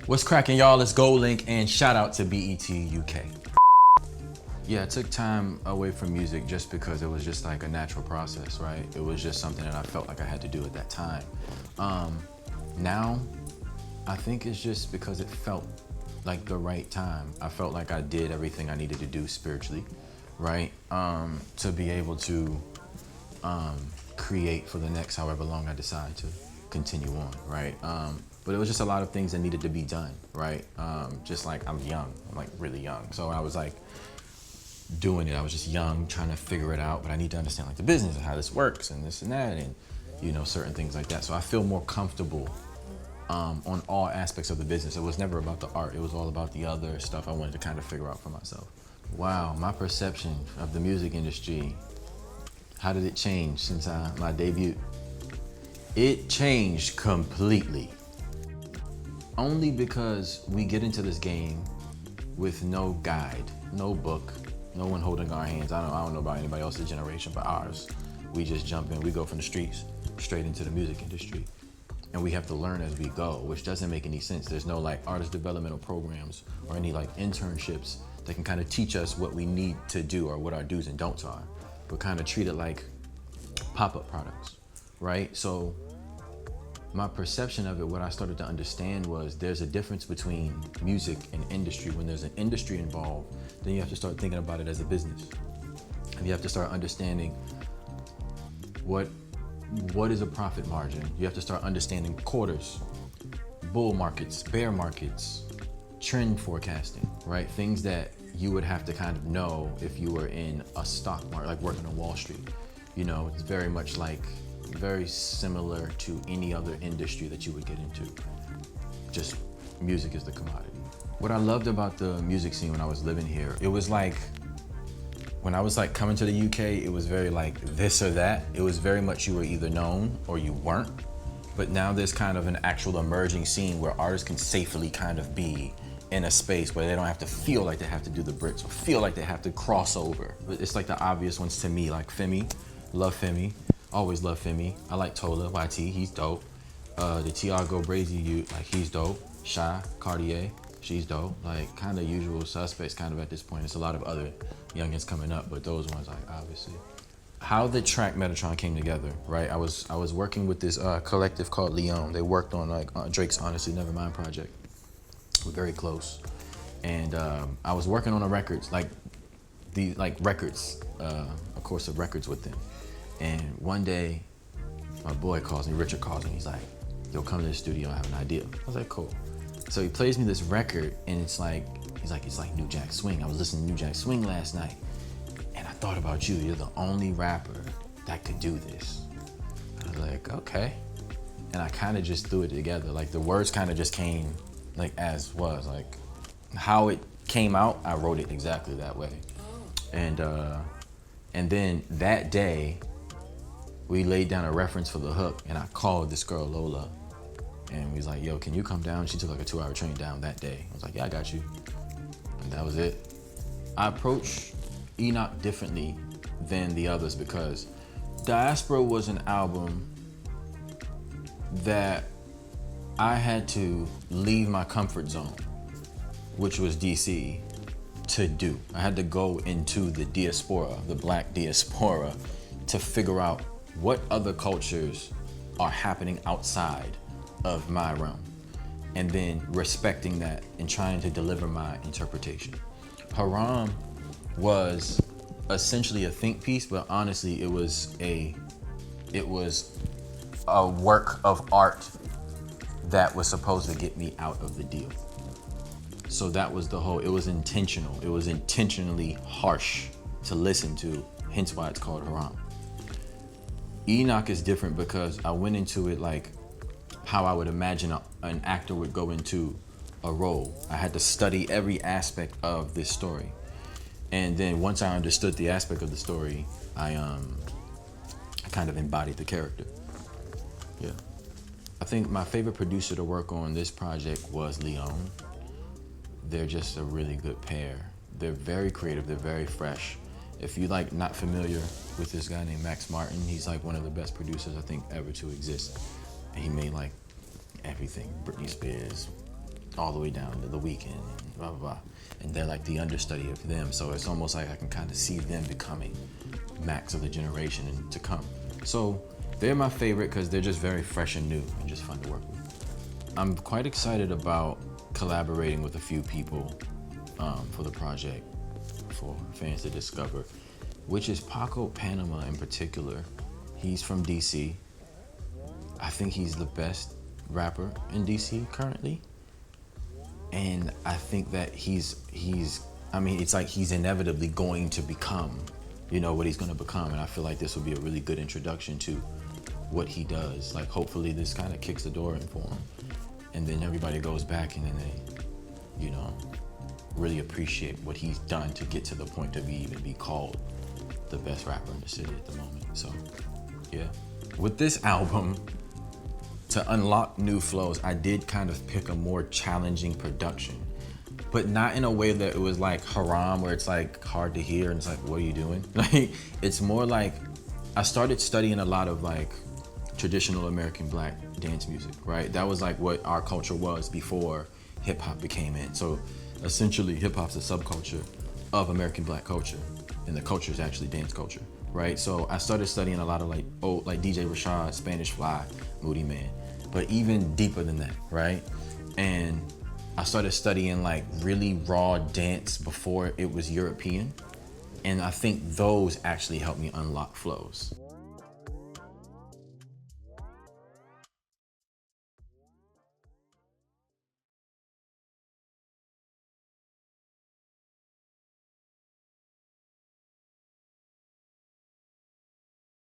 What's cracking, y'all? It's GoldLink, and shout out to BET UK. Yeah, I took time away from music just because it was just like a natural process, right? It was just something that I felt like I had to do at that time. Now, I think it's just because it felt like the right time. I felt like I did everything I needed to do spiritually, right? To be able to create for the next however long I decide to continue on, right? But it was just a lot of things that needed to be done, right? Just like I'm young, I'm like really young. So I was like doing it, I was just young, trying to figure it out, but I need to understand like the business and how this works and this and that and, you know, certain things like that. So I feel more comfortable on all aspects of the business. It was never about the art, it was all about the other stuff I wanted to kind of figure out for myself. Wow, my perception of the music industry, how did it change since my debut? It changed completely. Only because we get into this game with no guide, no book, no one holding our hands. I don't know about anybody else's generation, but ours, we just jump in, we go from the streets straight into the music industry. And we have to learn as we go, which doesn't make any sense. There's no like artist developmental programs or any like internships that can kind of teach us what we need to do or what our do's and don'ts are, but kind of treat it like pop-up products, right? So my perception of it, what I started to understand was there's a difference between music and industry. When there's an industry involved, then you have to start thinking about it as a business. And you have to start understanding what is a profit margin. You have to start understanding quarters, bull markets, bear markets, trend forecasting, right? Things that you would have to kind of know if you were in a stock market, like working on Wall Street. You know, it's very much like, very similar to any other industry that you would get into. Just music is the commodity. What I loved about the music scene when I was living here, it was like, when I was like coming to the UK, it was very like this or that. It was very much you were either known or you weren't. But now there's kind of an actual emerging scene where artists can safely kind of be in a space where they don't have to feel like they have to do the Brits or feel like they have to cross over. But it's like the obvious ones to me, like Femi, love Femi. Always love Femi. I like Tola, YT, he's dope. The Tiago Brazy youth, like he's dope. Shy, Cartier, she's dope. Like kind of usual suspects kind of at this point. There's a lot of other youngins coming up, but those ones like obviously. How the track Medatron came together, right? I was working with this collective called Leon. They worked on like Drake's Honestly Nevermind project. We're very close. And I was working on a records, like records, a course of records with them. And one day, my boy calls me, Richard calls me, he's like, yo, come to the studio, I have an idea. I was like, cool. So he plays me this record, and it's like, it's like New Jack Swing. I was listening to New Jack Swing last night, and I thought about you. You're the only rapper that could do this. I was like, okay. And I kind of just threw it together. Like the words kind of just came like as was. Like how it came out, I wrote it exactly that way. And then that day, we laid down a reference for the hook, and I called this girl Lola, and we was like, yo, can you come down? She took like a 2-hour train down that day. I was like, yeah, I got you. And that was it. I approach ENOCH differently than the others because Diaspora was an album that I had to leave my comfort zone, which was DC, to do. I had to go into the diaspora, the Black diaspora, to figure out what other cultures are happening outside of my realm, and then respecting that and trying to deliver my interpretation. Haram was essentially a think piece, but honestly, it was a work of art that was supposed to get me out of the deal. So that was the whole, it was intentional. It was intentionally harsh to listen to, hence why it's called Haram. ENOCH is different because I went into it like how I would imagine an actor would go into a role. I had to study every aspect of this story. And then once I understood the aspect of the story, I kind of embodied the character. Yeah. I think my favorite producer to work on this project was Leon. They're just a really good pair. They're very creative, they're very fresh. If you like not familiar with this guy named Max Martin, he's like one of the best producers I think ever to exist. And he made like everything, Britney Spears, all the way down to The Weeknd, and blah, blah, blah. And they're like the understudy of them. So it's almost like I can kind of see them becoming Macs of the generation and to come. So they're my favorite because they're just very fresh and new and just fun to work with. I'm quite excited about collaborating with a few people for the project, for fans to discover, which is Paco Panama in particular. He's from DC. I think he's the best rapper in DC currently. And I think that I mean, it's like he's inevitably going to become, you know, what he's going to become. And I feel like this will be a really good introduction to what he does. Like, hopefully this kind of kicks the door in for him. And then everybody goes back and then they, you know, really appreciate what he's done to get to the point of even be called the best rapper in the city at the moment. So, yeah. With this album, to unlock new flows, I did kind of pick a more challenging production, but not in a way that it was like Haram, where it's like hard to hear and it's like, what are you doing? Like, it's more like I started studying a lot of like traditional American Black dance music, right? That was like what our culture was before hip hop became in. So essentially hip hop's a subculture of American Black culture, and the culture is actually dance culture, right? So I started studying a lot of like DJ Rashad, Spanish Fly, Moody Man, but even deeper than that, right? And I started studying like really raw dance before it was European. And I think those actually helped me unlock flows.